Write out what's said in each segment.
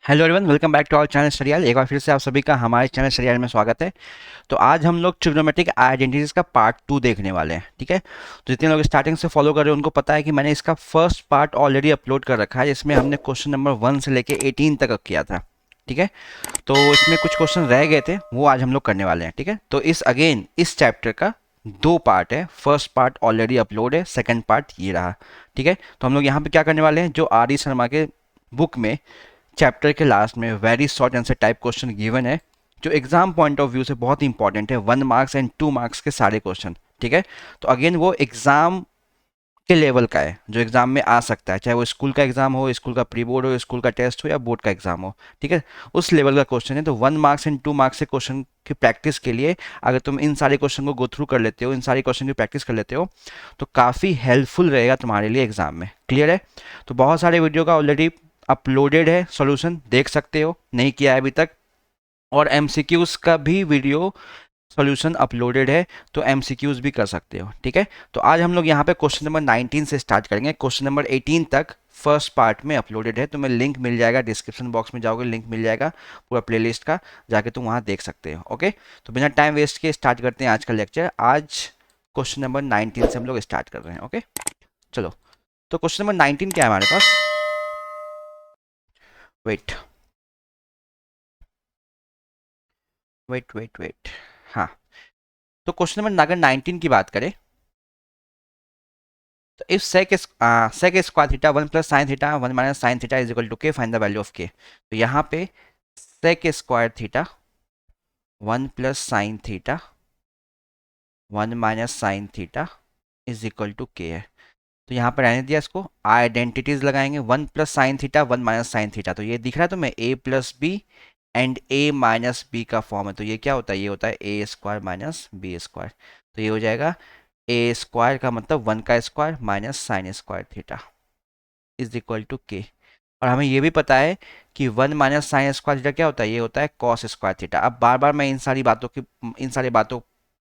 Hello everyone, welcome back to our channel Studyall. एक बार फिर से आप सभी का हमारे चैनल स्टडीआल में स्वागत है। तो आज हम लोग ट्रिग्नोमेट्रिक आइडेंटिटीज का पार्ट 2 देखने वाले हैं। ठीक है, तो जितने लोग स्टार्टिंग से फॉलो कर रहे हैं उनको पता है कि मैंने इसका फर्स्ट पार्ट ऑलरेडी अपलोड कर रखा है, जिसमें हमने क्वेश्चन नंबर 1 से लेके 18 तक किया था। ठीक है, तो इसमें कुछ क्वेश्चन रह गए थे, वो आज हम लोग करने वाले हैं। ठीक है, तो इस चैप्टर का दो पार्ट है। फर्स्ट पार्ट ऑलरेडी अपलोड है, सेकंड पार्ट ये रहा। ठीक है, तो हम लोग यहाँ पे क्या करने वाले हैं, जो आर डी शर्मा के बुक में चैप्टर के लास्ट में very short answer type question given है, जो एग्जाम पॉइंट ऑफ व्यू से बहुत इंपॉर्टेंट है। 1 मार्क्स एंड 2 मार्क्स के सारे क्वेश्चन। ठीक है, तो अगेन वो एग्जाम के लेवल का है, जो एग्जाम में आ सकता है, चाहे वो स्कूल का एग्जाम हो, स्कूल का प्री बोर्ड हो, स्कूल का टेस्ट हो या बोर्ड का एग्जाम हो। ठीक है, उस लेवल का क्वेश्चन है। तो 1 मार्क्स एंड 2 मार्क्स के क्वेश्चन की प्रैक्टिस के लिए अगर तुम इन सारे क्वेश्चन को गो थ्रू कर लेते हो, इन सारे क्वेश्चन की प्रैक्टिस कर लेते हो, तो काफ़ी हेल्पफुल रहेगा तुम्हारे लिए एग्जाम में। क्लियर है? तो बहुत सारे वीडियो का ऑलरेडी अपलोडेड है, सॉल्यूशन देख सकते हो, नहीं किया है अभी तक। और एमसीक्यूज का भी वीडियो सॉल्यूशन अपलोडेड है, तो एमसीक्यूज भी कर सकते हो। ठीक है, तो आज हम लोग यहाँ पे क्वेश्चन नंबर 19 से स्टार्ट करेंगे। क्वेश्चन नंबर 18 तक फर्स्ट पार्ट में अपलोडेड है, तुम्हें लिंक मिल जाएगा, डिस्क्रिप्शन बॉक्स में जाओगे लिंक मिल जाएगा पूरा प्लेलिस्ट का, जाके तुम वहाँ देख सकते हो। ओके, तो बिना टाइम वेस्ट किए स्टार्ट करते हैं आज का लेक्चर। आज क्वेश्चन नंबर 19 से हम लोग स्टार्ट कर रहे हैं। ओके, चलो, तो क्वेश्चन नंबर 19 क्या है हमारे पास? वेट वेट वेट वेट हाँ, तो क्वेश्चन नंबर अगर 19 की बात करें, तो if sec square theta 1 + sin θ 1 - sin θ is equal to K, find the value of K. तो यहाँ पे sec square theta 1 + sin θ 1 - sin θ is equal to K है। तो यहाँ पर रहने दिया, इसको आइडेंटिटीज लगाएंगे। 1 + sin θ 1 - sin θ, तो ये दिख रहा है तुम्हें a+b एंड a-b का फॉर्म है। तो ये क्या होता है, ये होता है a² - b²। तो ये हो जाएगा ए स्क्वायर का मतलब 1 का square minus sine square theta is equal to K. और हमें ये भी पता है कि 1 - sin² थीटा क्या होता है, ये होता है कॉस स्क्वायर थीटा। अब बार बार मैं इन सारी बातों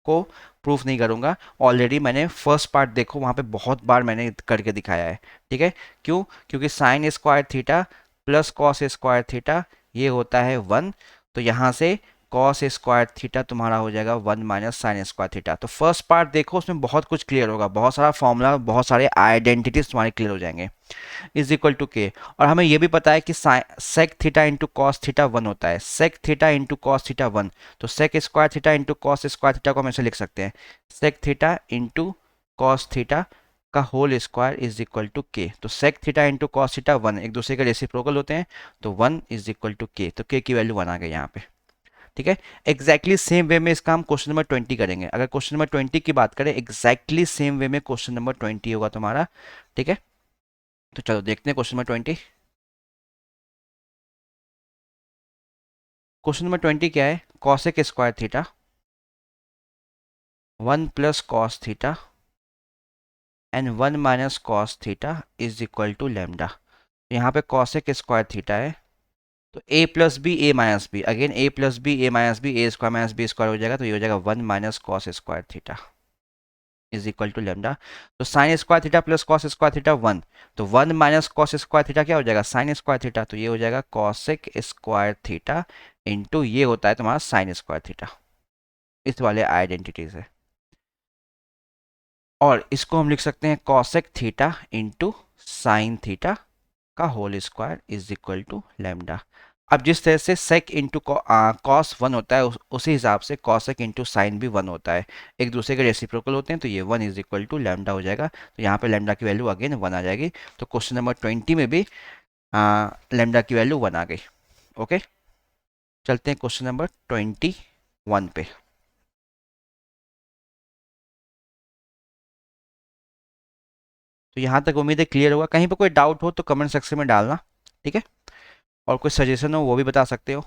को प्रूफ नहीं करूंगा, ऑलरेडी मैंने फर्स्ट पार्ट देखो, वहां पे बहुत बार मैंने करके दिखाया है। ठीक है, क्यों? क्योंकि sign square theta plus cos square theta ये होता है 1। तो यहाँ से कॉस स्क्वायर थीटा तुम्हारा हो जाएगा 1 - sin² थीटा। तो फर्स्ट पार्ट देखो, उसमें बहुत कुछ क्लियर होगा, बहुत सारा फॉर्मूला, बहुत सारे आइडेंटिटीज तुम्हारे क्लियर हो जाएंगे। Is equal to K. और हमें यह भी पता है कि sec theta into cos theta 1 होता है, sec theta into cos theta 1। तो sec square theta into cos square theta को हम ऐसे लिख सकते हैं, sec theta into cos theta का whole square is equal to K. तो sec theta into cos theta 1 एक दूसरे के रेसिप्रोकल होते हैं, तो 1 इज इक्वल टू के। तो के की वैल्यू 1 आ गई यहाँ पे। ठीक है, एग्जैक्टली सेम वे में इसका हम क्वेश्चन नंबर 20 करेंगे। अगर क्वेश्चन नंबर 20 की बात करें, एग्जैक्टली सेम वे में क्वेश्चन नंबर 20 होगा तुम्हारा। ठीक है, तो चलो देखते हैं क्वेश्चन नंबर 20। क्वेश्चन नंबर 20 क्या है, cosec square theta 1 + cos θ and 1 - cos θ is equal to lambda. यहाँ पे कॉसेक स्क्वायर थीटा है, तो a+b again a+b a² - b² हो जाएगा। तो ये हो जाएगा 1 - cos² is equal to lambda. तो sine square theta plus cos square theta 1, तो 1 - cos² थीटा क्या हो जाएगा, साइन स्क्वायर थीटा। तो ये हो जाएगा कॉसेक स्क्वायर थीटा इंटू ये होता है तुम्हारा साइन स्क्वायर थीटा। इस वाले आइडेंटिटीज है, और इसको हम लिख सकते हैं cosec theta into sine theta का whole square is equal to lambda. अब जिस तरह से सेक इंटू कॉस 1 होता है, उसी हिसाब से कॉसेक इंटू साइन भी 1 होता है, एक दूसरे के रेसिप्रोकल होते हैं। तो ये 1 इज इक्वल टू लेमडा हो जाएगा। तो यहाँ पे लेमडा की वैल्यू अगेन 1 आ जाएगी। तो क्वेश्चन नंबर 20 में भी लेमडा की वैल्यू 1 आ गई। ओके, चलते हैं क्वेश्चन नंबर 21 पे। तो यहाँ तक उम्मीद है क्लियर होगा। कहीं पर कोई डाउट हो तो कमेंट सेक्शन में डालना। ठीक है, और कोई सजेशन हो वो भी बता सकते हो।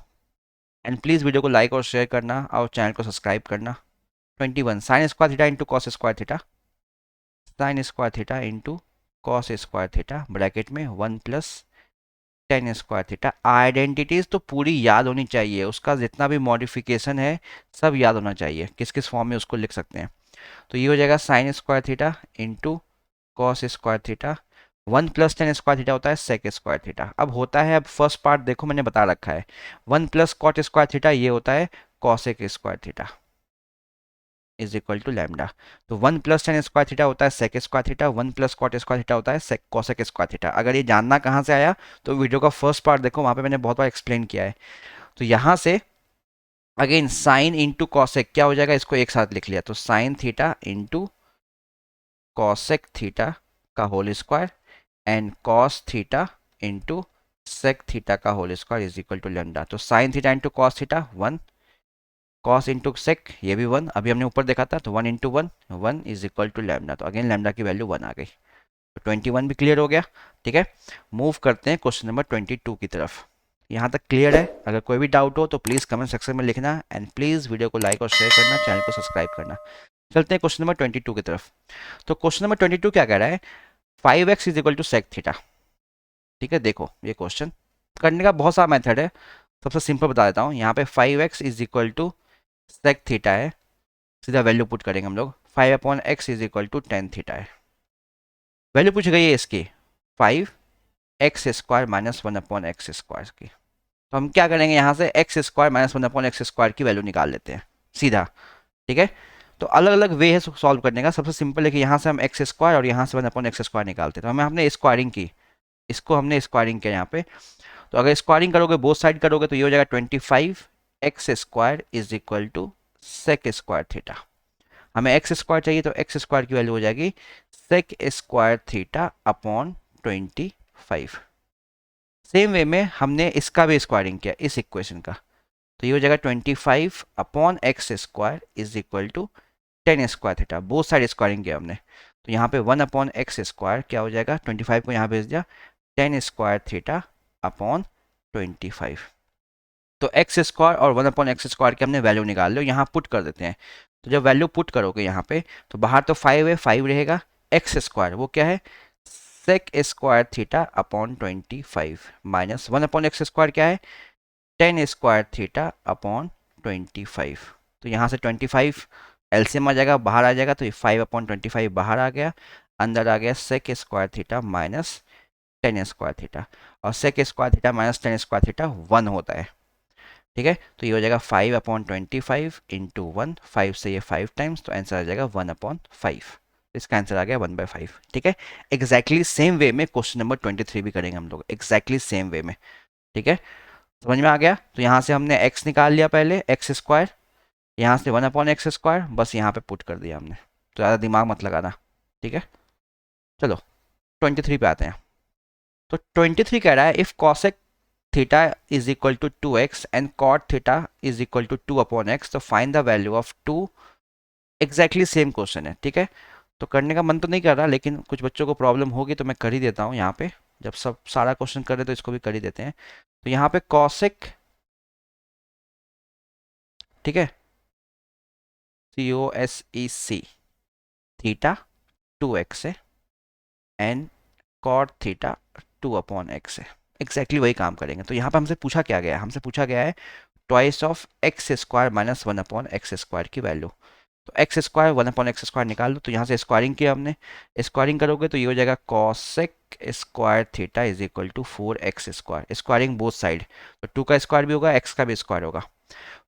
एंड प्लीज़ वीडियो को लाइक और शेयर करना और चैनल को सब्सक्राइब करना। 21 sign square theta into cos square theta, sign square theta into cos square theta bracket में 1 + tan² थीटा। आइडेंटिटीज तो पूरी याद होनी चाहिए, उसका जितना भी मॉडिफिकेशन है सब याद होना चाहिए, किस किस फॉर्म में उसको लिख सकते हैं। तो ये हो जाएगा sign square theta into cos square theta 1 + tan² theta होता है sec² थीटा। अब होता है, अब फर्स्ट पार्ट देखो मैंने बता रखा है, 1 + cot² थीटा ये होता है cosec² theta is equal to lambda. तो 1 + tan² थीटा होता है sec² थीटा, 1 + cot² थीटा होता है cosec² थीटा। अगर ये जानना कहाँ से आया तो वीडियो का फर्स्ट पार्ट देखो, वहाँ पे मैंने बहुत बार एक्सप्लेन किया है। तो यहाँ से अगेन साइन इंटू कॉसेक क्या हो जाएगा, इसको एक साथ लिख लिया तो sine theta into cosec theta का whole square and cos theta into sec theta का whole square is equal to lambda. तो sine theta into cos theta 1, cos into sec ये भी 1, अभी हमने ऊपर देखा था, तो 1 into 1 1 is equal to lambda. तो अगेन लैम्डा की वैल्यू 1 आ गई, तो 21 भी क्लियर हो गया। ठीक है, मूव करते हैं क्वेश्चन नंबर 22 की तरफ। यहाँ तक क्लियर है? अगर कोई भी डाउट हो तो प्लीज़ कमेंट सेक्शन में लिखना एंड प्लीज़ वीडियो को लाइक और शेयर करना, चैनल को सब्सक्राइब करना। चलते हैं क्वेश्चन नंबर 22 की तरफ। तो क्वेश्चन नंबर 22 क्या कह रहा है, 5x is equal to sec theta. ठीक है, देखो ये क्वेश्चन करने का बहुत सारा मेथड है, सबसे सिंपल बता देता हूँ। यहाँ पे 5x is equal to sec theta है, सीधा वैल्यू पुट करेंगे हम लोग, 5/x is equal to tan theta है। वैल्यू पूछ गई है इसकी 5x² माइनस 1/x² की। तो हम क्या करेंगे, यहाँ से x² माइनस 1/x² की वैल्यू निकाल लेते हैं सीधा। ठीक है, तो अलग अलग वे है सॉल्व करने का। सबसे सिंपल है कि यहाँ से हम x² और यहाँ से 1/x² निकालते हैं। तो हमें हमने स्क्वायरिंग की, इसको हमने स्क्वायरिंग किया यहाँ पे। तो अगर स्क्वायरिंग करोगे, बोथ साइड करोगे, तो ये हो जाएगा 25x² is equal to sec² theta. हमें x² चाहिए तो x² की वैल्यू हो जाएगी sec² theta upon 25। Same way में हमने इसका भी स्क्वायरिंग किया इस इक्वेशन का, तो ये हो जाएगा 25/x² is equal to tan² theta. Both side squaring किया हमने, तो यहाँ पे 1/x² क्या हो जाएगा, 25 को यहाँ भेज दिया, tan² थीटा अपॉन 25। तो x² और 1/x² के हमने वैल्यू निकाल लो, यहाँ पुट कर देते हैं। तो जब वैल्यू पुट करोगे यहाँ पे, तो बाहर तो 5 है, 5 रहेगा, x² वो क्या है sec² theta upon 25 minus 1/x² क्या है tan² थीटा अपॉन 25। तो यहाँ से 25 एलसीएम आ जाएगा, बाहर आ जाएगा, तो ये 5/25 बाहर आ गया, अंदर आ गया sec² theta minus tan² theta, और sec² theta minus tan² theta 1 होता है। ठीक है, तो ये हो जाएगा 5/25 इंटू 1, 5 से ये 5 टाइम्स, तो आंसर आ जाएगा 1/5। इसका आंसर आ गया 1/5। ठीक है, एग्जैक्टली सेम वे में क्वेश्चन नंबर 23 भी करेंगे हम लोग, एग्जैक्टली सेम वे में। ठीक है, समझ में आ गया? तो यहाँ से हमने x निकाल लिया पहले, x², यहाँ से 1/x², बस यहाँ पे पुट कर दिया हमने, तो ज़्यादा दिमाग मत लगाना। ठीक है, चलो 23 पे आते हैं। तो 23 कह रहा है if cosec theta is equal to 2x and cot theta is equal to 2/x, तो find the value of 2। Exactly same question है। ठीक है, तो करने का मन तो नहीं कर रहा, लेकिन कुछ बच्चों को प्रॉब्लम होगी तो मैं कर ही देता हूँ यहाँ पे। जब सब सारा क्वेश्चन कर रहे तो इसको भी कर ही देते हैं। तो यहाँ पे cosec, ठीक है, COSEC थीटा 2x है एंड cot थीटा 2/x है। एग्जैक्टली वही काम करेंगे। तो यहाँ पे हमसे पूछा क्या गया है, हमसे पूछा गया है twice of x² minus 1/x² की वैल्यू। तो x² 1/x² निकाल लो, तो यहाँ से स्क्वायरिंग किया हमने, स्क्वायरिंग करोगे तो ये हो जाएगा cosec² theta is equal to 4x², squaring both side, तो 2 का स्क्वायर भी होगा, x का भी स्क्वायर होगा,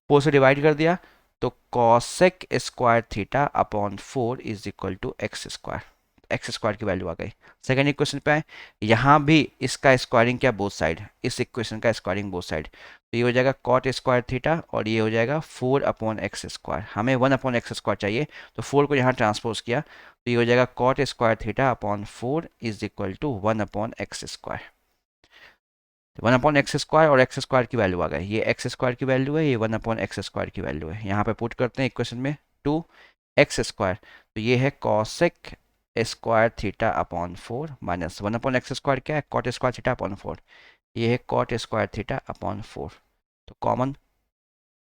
4 से डिवाइड कर दिया, तो cosec² theta upon 4 is equal to x² की वैल्यू आ गई। सेकेंड इक्वेशन पे आए, यहाँ भी इसका स्क्वायरिंग क्या बोथ साइड, इस इक्वेशन का स्क्वायरिंग बोथ साइड, तो ये हो जाएगा cot² थीटा और ये हो जाएगा 4/x²। हमें 1/x² चाहिए, तो 4 को यहाँ ट्रांसपोज किया, तो ये हो जाएगा cot² theta upon 4 is equal to 1/x²। 1/x² और x² की वैल्यू आ गई, ये x² की वैल्यू है, ये 1/x² की वैल्यू है। यहाँ पे पुट करते हैं इक्वेशन में 2x², तो ये है cosec² theta upon 4 minus 1/x² क्या है cot² थीटा अपॉन 4, ये है cot² थीटा अपॉन 4। तो कॉमन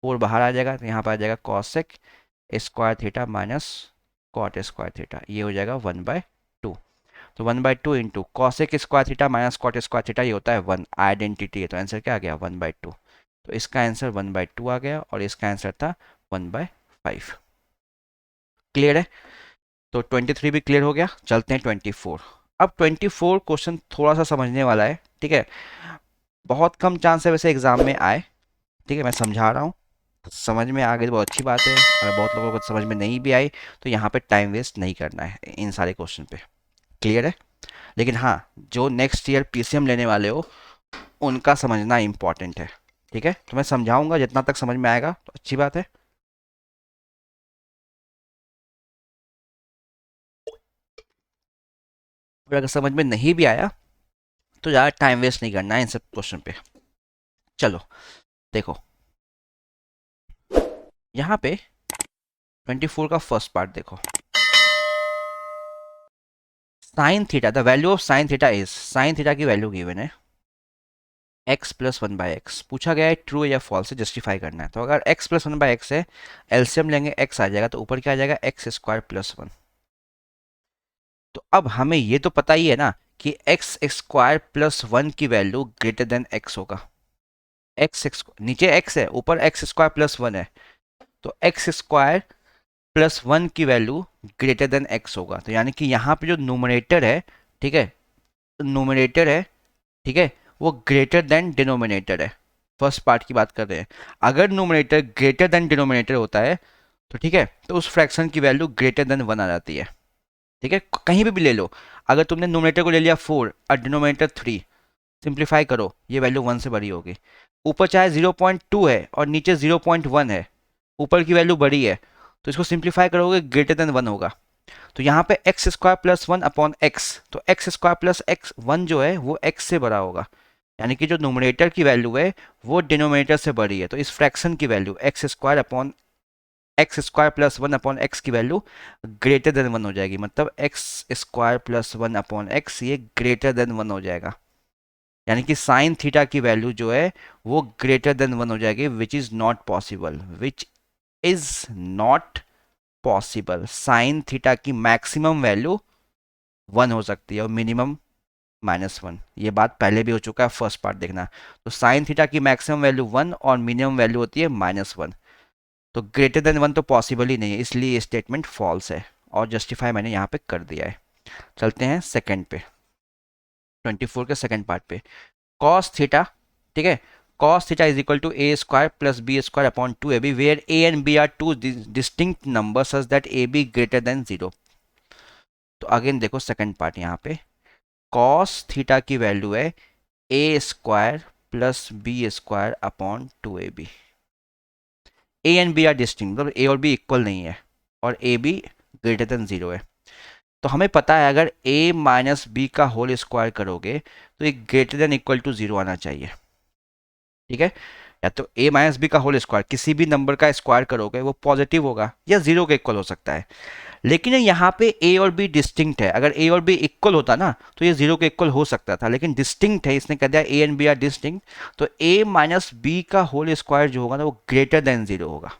4 बाहर आ जाएगा, तो यहाँ पर आ जाएगा cosec² theta minus cot² theta, ये हो जाएगा 1/2। तो 1/2 into cosec² theta minus cot² theta, ये होता है 1, आइडेंटिटी है, तो आंसर क्या आ गया 1/2। तो इसका आंसर 1/2 आ गया और इसका आंसर था 1/5। क्लियर है? तो 23 भी क्लियर हो गया। चलते हैं 24। अब 24 क्वेश्चन थोड़ा सा समझने वाला है, ठीक है। बहुत कम चांस है वैसे एग्जाम में आए, ठीक है, मैं समझा रहा हूँ। समझ में आ गई तो बहुत अच्छी बात है, अगर बहुत लोगों को समझ में नहीं भी आई तो यहाँ पे टाइम वेस्ट नहीं करना है इन सारे क्वेश्चन पे। क्लियर है? लेकिन हाँ, जो नेक्स्ट ईयर पीसीएम लेने वाले हो उनका समझना इंपॉर्टेंट है, ठीक है। तो मैं समझाऊंगा, जितना तक समझ में आएगा तो अच्छी बात है। और अगर समझ में नहीं भी आया तो ज़्यादा टाइम वेस्ट नहीं करना है इन सब क्वेश्चन पे। चलो देखो, यहाँ पे 24 का फर्स्ट पार्ट देखो। Sine theta, the value of sine theta is, sine theta की वैल्यू गिवन है x plus one by x. पूछा गया है ट्रू या फॉल्स है, जस्टिफाई करना है। तो अगर x plus one by x है, एलसीएम लेंगे x आ जाएगा, तो ऊपर क्या आ जाएगा एक्स स्क्वायर प्लस वन। तो अब हमें ये तो पता ही है ना कि एक्स स्क्वायर प्लस वन की वैल्यू ग्रेटर देन x होगा। एक्स नीचे x है, ऊपर एक्स स्क्वायर प्लस वन है, तो एक्स स्क्वायर प्लस वन की वैल्यू ग्रेटर देन x होगा। तो यानी कि यहाँ पे जो नोमिनेटर है, ठीक है, नोमिनेटर है, ठीक है, वो ग्रेटर देन डिनोमिनेटर है। फर्स्ट पार्ट की बात कर रहे हैं। अगर नोमिनेटर ग्रेटर देन डिनोमिनेटर होता है तो ठीक है, तो उस फ्रैक्शन की वैल्यू ग्रेटर देन वन आ जाती है, ठीक है। कहीं पे भी ले लो, अगर तुमने नोमिनेटर को ले लिया 4 और डिनोमिनेटर 3, सिंप्लीफाई करो, ये वैल्यू 1 से बड़ी होगी। ऊपर चाहे 0.2 है और नीचे 0.1 है, ऊपर की वैल्यू बड़ी है, तो इसको सिंप्लीफाई करोगे ग्रेटर देन 1 होगा। तो यहाँ पे x square plus one upon x, तो x square plus x one जो है वो एक्स से बड़ा होगा। यानी कि जो नोमिनेटर की वैल्यू है वो डिनोमिनेटर से बड़ी है, तो इस फ्रैक्शन की value x square upon x square plus one upon x की वैल्यू ग्रेटर देन वन हो जाएगी। मतलब x square plus one upon x ये ग्रेटर देन वन हो जाएगा। यानी कि साइन थीटा की वैल्यू जो है वो ग्रेटर देन वन हो जाएगी, विच is not possible, which is not possible. Sine theta की मैक्सिमम वैल्यू वन हो सकती है और मिनिमम -1। ये बात पहले भी हो चुका है, फर्स्ट पार्ट देखना। तो साइन थीटा की मैक्सिमम वैल्यू वन और मिनिमम वैल्यू होती है -1। तो ग्रेटर देन वन तो पॉसिबल ही नहीं है, इसलिए ये स्टेटमेंट फॉल्स है और जस्टिफाई मैंने यहाँ पे कर दिया है। चलते हैं सेकंड पे, 24 के सेकंड पार्ट पे। कॉस थीटा, ठीक है, cos theta is equal to a square plus b square upon 2ab where a and b are two distinct numbers such that ab greater than 0। तो अगेन देखो second part, यहाँ पे cos theta की value है a square plus b square upon 2ab। A and b are distinct, मतलब a और B equal नहीं है और ए बी ग्रेटर देन 0 है। तो हमें पता है अगर a माइनस बी का होल स्क्वायर करोगे तो ये ग्रेटर देन इक्वल टू 0 आना चाहिए, ठीक है। या तो a माइनस बी का होल स्क्वायर, किसी भी नंबर का स्क्वायर करोगे वो पॉजिटिव होगा या 0 के इक्वल हो सकता है। लेकिन यहाँ पे a और b डिस्टिंक्ट है, अगर a और b इक्वल होता ना तो ये 0 के इक्वल हो सकता था, लेकिन डिस्टिंक्ट है, इसने कह दिया a and b are distinct, तो a माइनस बी का होल स्क्वायर जो होगा ना वो ग्रेटर देन 0 होगा,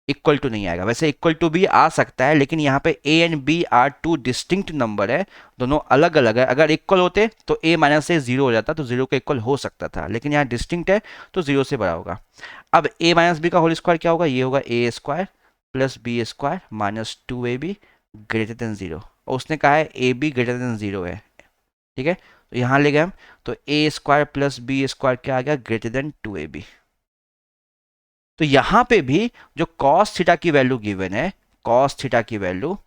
इक्वल टू नहीं आएगा। वैसे इक्वल टू भी आ सकता है, लेकिन यहाँ पे a and b are two distinct number है, दोनों अलग अलग है। अगर इक्वल होते तो a माइनस से 0 हो जाता, तो 0 के इक्वल हो सकता था, लेकिन यहाँ डिस्टिंक्ट है तो 0 से बड़ा होगा। अब a माइनस बी का होल स्क्वायर क्या होगा, ये होगा a square plus b square minus 2ab greater than 0, और उसने कहा है ए बी ग्रेटर देन 0 है, ठीक है। तो यहाँ ले गए हम, तो ए स्क्वायर प्लस बी स्क्वायर क्या आ गया, ग्रेटर देन 2ab। तो यहां पे भी जो cos थीटा की वैल्यू गिवन है, cos थीटा की वैल्यू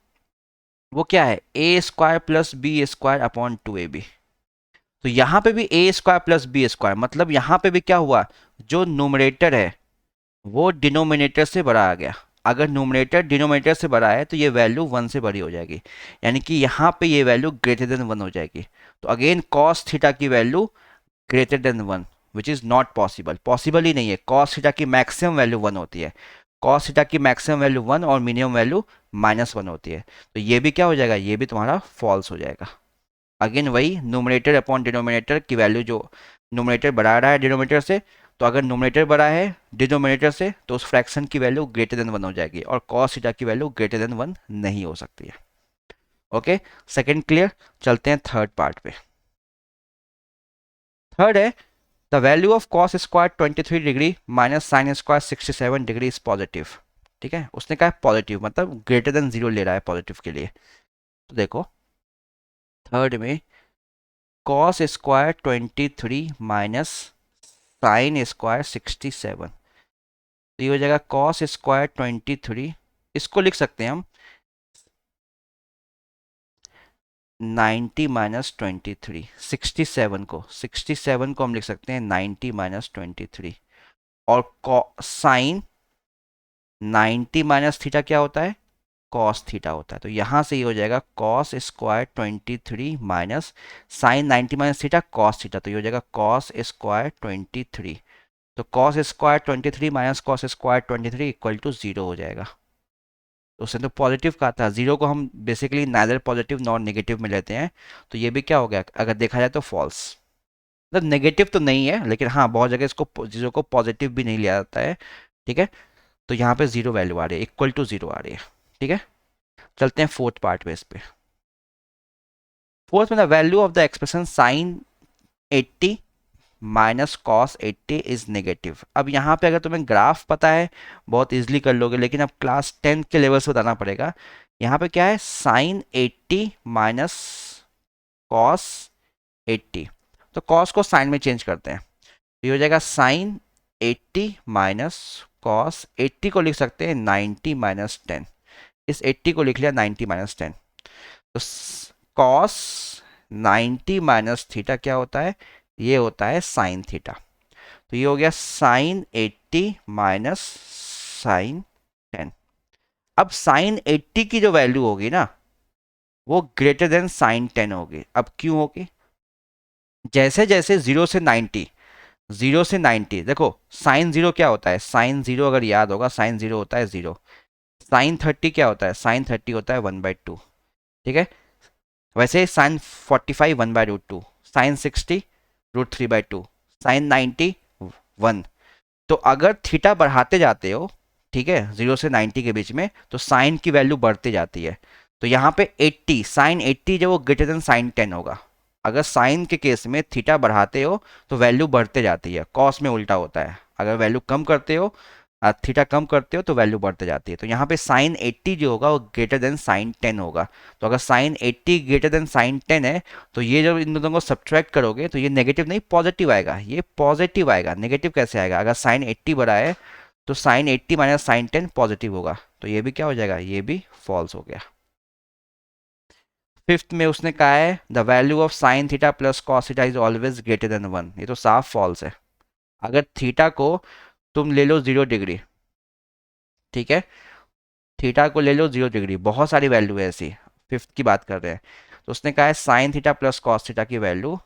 वो क्या है, a square plus b square upon 2ab। तो यहां पे भी a square plus b square, मतलब यहां पे भी क्या हुआ, जो नोमिनेटर है वो डिनोमिनेटर से बड़ा आ गया। अगर नोमिनेटर डिनोमिनेटर से बड़ा है तो ये वैल्यू वन से बड़ी हो जाएगी, यानी कि यहाँ पे ये वैल्यू ग्रेटर देन वन हो जाएगी। तो अगेन cos थीटा की value greater than one, which is not possible, possible ही नहीं है। cos थीटा की मैक्सिमम वैल्यू वन होती है, cos थीटा की मैक्सिमम वैल्यू वन और मिनिमम वैल्यू -1 होती है। तो ये भी क्या हो जाएगा, ये भी तुम्हारा फॉल्स हो जाएगा। अगेन वही नोमिनेटर अपॉन डिनोमिनेटर की वैल्यू, जो नोमिनेटर बढ़ा रहा है डिनोमिनेटर से, तो अगर नोमिनेटर बड़ा है डिनोमिनेटर से तो उस फ्रैक्शन की वैल्यू ग्रेटर देन वन हो जाएगी, और cos थीटा की वैल्यू ग्रेटर देन वन नहीं हो सकती है। Okay, second clear. चलते हैं थर्ड पार्ट पे। थर्ड है the value of cos square 23 degree minus sine square 67 degree is positive. ठीक है, उसने कहा पॉजिटिव, मतलब ग्रेटर देन 0 ले रहा है पॉजिटिव के लिए। तो देखो थर्ड में cos square 23 minus sine square 67, तो ये हो जाएगा कॉस स्क्वायर 23, इसको लिख सकते हैं हम 90 माइनस 23, 67 को हम लिख सकते हैं 90 माइनस 23, और साइन 90 माइनस थीटा क्या होता है, कॉस थीटा होता है। तो यहाँ से ये हो जाएगा cos square 23 minus sine 90 minus theta cos theta, तो ये हो जाएगा कॉस स्क्वायर 23। तो cos square 23 minus cos square 23 equal to 0 हो जाएगा। तो उसने तो पॉजिटिव कहा था, जीरो को हम basically neither positive nor negative में लेते हैं, तो ये भी क्या हो गया अगर देखा जाए तो फॉल्स। मतलब नेगेटिव तो नहीं है, लेकिन हाँ बहुत जगह इसको चीज़ों को पॉजिटिव भी नहीं लिया जाता है, ठीक है। तो यहाँ पे जीरो वैल्यू आ रही है, इक्वल टू जीरो आ रही है, ठीक है। चलते हैं फोर्थ पार्ट में इस पे। फोर्थ में the value of the expression sine 80 minus cos 80 is negative. अब यहाँ पे अगर तुम्हें ग्राफ पता है बहुत इजीली कर लोगे, लेकिन अब क्लास 10 के लेवल से बताना पड़ेगा। यहाँ पे क्या है, साइन 80 माइनस कॉस 80, तो कॉस को साइन में चेंज करते हैं, तो ये हो जाएगा साइन 80 माइनस कॉस 80 को लिख सकते हैं 90 माइनस 10, इस 80 को लिख लिया 90 माइनस 10। तो कॉस 90 माइनस थीटा क्या होता है, ये होता है साइन थीटा। तो ये हो गया साइन 80 माइनस साइन 10। अब साइन 80 की जो वैल्यू होगी ना वो ग्रेटर देन साइन 10 होगी। अब क्यों होगी, जैसे जैसे 0 से 90 देखो, साइन 0 क्या होता है, साइन 0 अगर याद होगा साइन 0 होता है 0। साइन 30 क्या होता है, साइन 30 होता है 1/2, ठीक है। वैसे साइन 45 1/√2, साइन 60 √3/2, साइन 90 1। तो अगर थीटा बढ़ाते जाते हो, ठीक है, 0 से 90 के बीच में, तो साइन की वैल्यू बढ़ती जाती है। तो यहाँ पे 80 साइन 80 जो वो ग्रेटर देन साइन 10 होगा। अगर साइन के केस में थीटा बढ़ाते हो तो वैल्यू बढ़ते जाती है, कॉस में उल्टा होता है, अगर वैल्यू कम करते हो थीटा कम करते हो तो वैल्यू बढ़ते जाती है। तो यहाँ पे साइन 80 जो होगा वो ग्रेटर देन साइन 10 होगा। तो अगर साइन 80 ग्रेटर देन साइन 10 है, तो ये जब इन दोनों को सब्ट्रैक्ट करोगे तो ये नेगेटिव नहीं पॉजिटिव आएगा, ये पॉजिटिव आएगा। नेगेटिव कैसे आएगा, अगर साइन 80 बड़ा है तो साइन 80 माइनस साइन 10 पॉजिटिव होगा, तो ये भी क्या हो जाएगा, ये भी फॉल्स हो गया। फिफ्थ में उसने कहा है the value of sine theta plus cos theta is always greater than 1, ये तो साफ फॉल्स है। अगर थीटा को तुम ले लो 0 डिग्री, ठीक है, थीटा को ले लो 0 डिग्री, बहुत सारी वैल्यू है ऐसी, फिफ्थ की बात कर रहे हैं। तो उसने कहा है sine theta plus cos theta की वैल्यू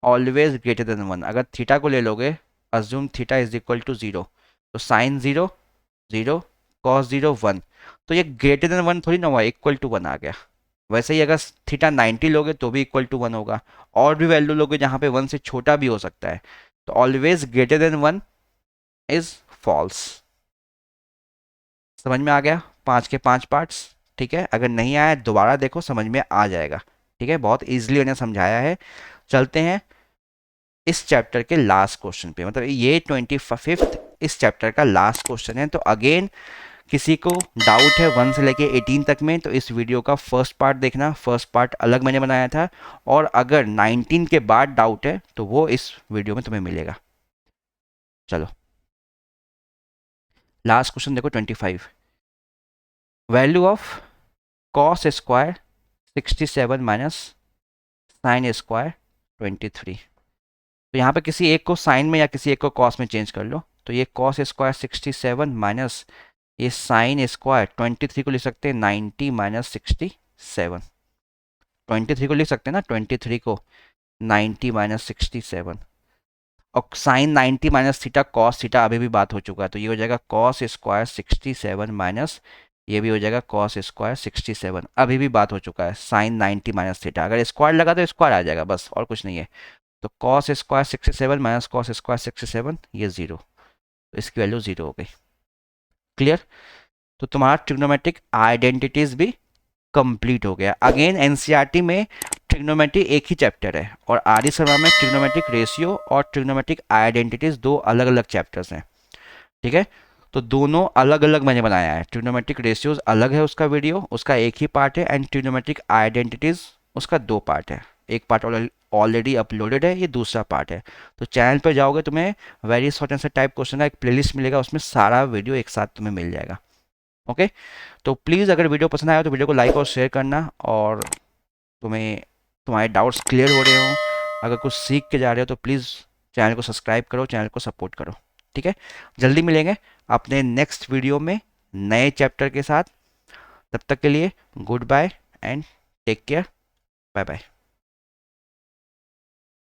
ऑलवेज ग्रेटर देन 1। अगर थीटा को ले लोगे, assume theta is equal to 0, तो साइन 0 0 कॉस 0 1, तो ये ग्रेटर देन 1 थोड़ी ना हुआ, इक्वल टू 1 आ गया। वैसे ही अगर थीटा 90 लोगे तो भी इक्वल टू 1 होगा, और भी वैल्यू लोगे जहाँ पे 1 से छोटा भी हो सकता है, तो always greater than 1 is false. समझ में आ गया, 5 के 5 पार्ट्स, ठीक है। अगर नहीं आया दोबारा देखो, समझ में आ जाएगा, ठीक है, बहुत ईजिली उन्हें समझाया है। चलते हैं इस चैप्टर के लास्ट क्वेश्चन पे, मतलब ये 25th इस चैप्टर का लास्ट क्वेश्चन है। तो अगेन किसी को डाउट है 1 से लेके 18 तक में, तो इस वीडियो का फर्स्ट पार्ट देखना, फर्स्ट पार्ट अलग मैंने बनाया था। और अगर 19 के बाद डाउट है तो वो इस वीडियो में तुम्हें मिलेगा। चलो लास्ट क्वेश्चन देखो 25, value of cos square 67 minus sine square 23। तो यहाँ पे किसी एक को साइन में या किसी एक को कॉस में चेंज कर लो, तो ये कॉस स्क्वायर 67 माइनस ये साइन स्क्वायर 23 को लिख सकते हैं 90 माइनस 67। 23 को लिख सकते हैं ना, 23 को 90 माइनस 67, और sine 90 minus theta cos theta अभी भी बात हो चुका है, तो ये हो जाएगा कॉस स्क्वायर 67 माइनस ये भी हो जाएगा कॉस स्क्वायर 67, अभी भी बात हो चुका है, साइन 90 माइनस थीटा, अगर स्क्वायर लगा तो स्क्वायर आ जाएगा बस, और कुछ नहीं है। तो cos square 67 minus cos square 67 ये 0, तो इसकी वैल्यू 0 हो गई। क्लियर, तो तुम्हारा ट्रिग्नोमेट्रिक आइडेंटिटीज भी कंप्लीट हो गया। अगेन एनसीईआरटी में ट्रिग्नोमेट्री एक ही चैप्टर है, और आर डी शर्मा में ट्रिग्नोमेट्रिक रेशियो और ट्रिग्नोमेट्रिक आइडेंटिटीज दो अलग अलग चैप्टर्स हैं, ठीक है। तो दोनों अलग अलग मैंने बनाया है, ट्रिग्नोमेट्रिक रेशियोज अलग है उसका वीडियो, उसका एक ही पार्ट है, एंड ट्रिग्नोमेट्रिक आइडेंटिटीज उसका 2 पार्ट है। एक पार्ट ऑलरेडी अपलोडेड है, ये दूसरा पार्ट है। तो चैनल पर जाओगे, तुम्हें very short answer type question का एक प्लेलिस्ट मिलेगा, उसमें सारा वीडियो एक साथ तुम्हें मिल जाएगा। ओके, तो प्लीज़ अगर वीडियो पसंद आया तो वीडियो को लाइक और शेयर करना, और तुम्हें तुम्हारे डाउट्स क्लियर हो रहे हो, अगर कुछ सीख के जा रहे हो तो प्लीज़ चैनल को सब्सक्राइब करो, चैनल को सपोर्ट करो। ठीक है, जल्दी मिलेंगे अपने नेक्स्ट वीडियो में नए चैप्टर के साथ। तब तक के लिए goodbye and take care, bye bye.